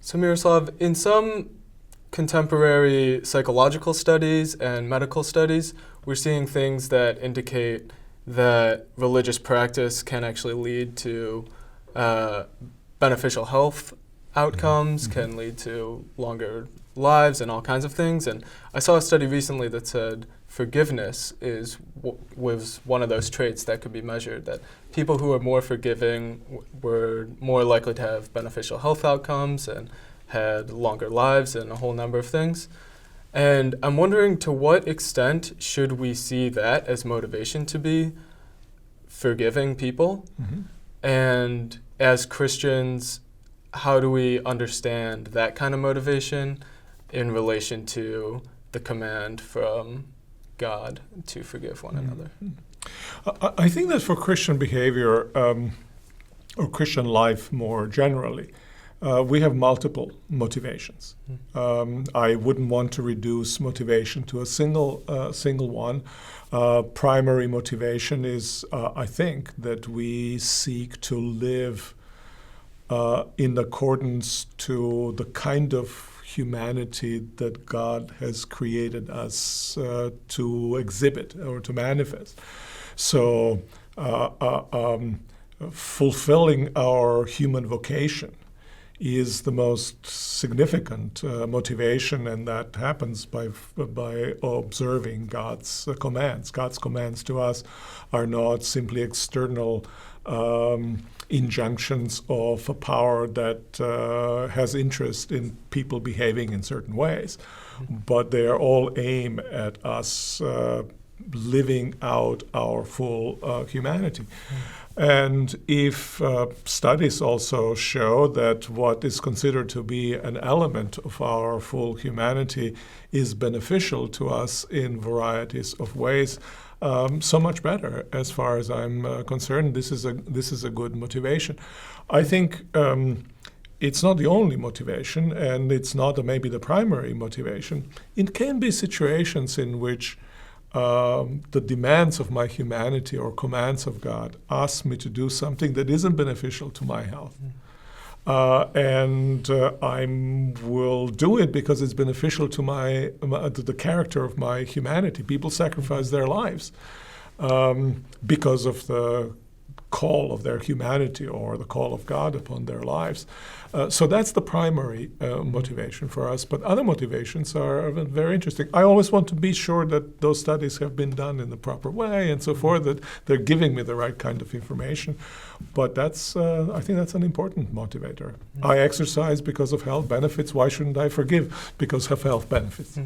So Miroslav, in some contemporary psychological studies and medical studies, we're seeing things that indicate that religious practice can actually lead to beneficial health outcomes, can lead to longer lives and all kinds of things. And I saw a study recently that said forgiveness was one of those traits that could be measured, that people who are more forgiving were more likely to have beneficial health outcomes and had longer lives and a whole number of things. And I'm wondering, to what extent should we see that as motivation to be forgiving people? And as Christians, how do we understand that kind of motivation in relation to the command from God to forgive one another? I think that for Christian behavior, or Christian life more generally, we have multiple motivations. I wouldn't want to reduce motivation to a single one. Primary motivation is, I think, that we seek to live in accordance to the kind of humanity that God has created us to exhibit or to manifest. So fulfilling our human vocation is the most significant motivation, and that happens by observing God's commands. God's commands to us are not simply external injunctions of a power that has interest in people behaving in certain ways, but they are all aimed at us living out our full humanity. And if studies also show that what is considered to be an element of our full humanity is beneficial to us in varieties of ways, so much better. As far as I'm concerned, this is a good motivation. I think it's not the only motivation, and it's not maybe the primary motivation. It can be situations in which the demands of my humanity or commands of God ask me to do something that isn't beneficial to my health. And I will do it because it's beneficial to to the character of my humanity. People sacrifice their lives because of the call of their humanity or the call of God upon their lives. So that's the primary motivation for us. But other motivations are very interesting. I always want to be sure that those studies have been done in the proper way and so forth, that they're giving me the right kind of information. But that's, I think that's an important motivator. I exercise because of health benefits. Why shouldn't I forgive because of health benefits?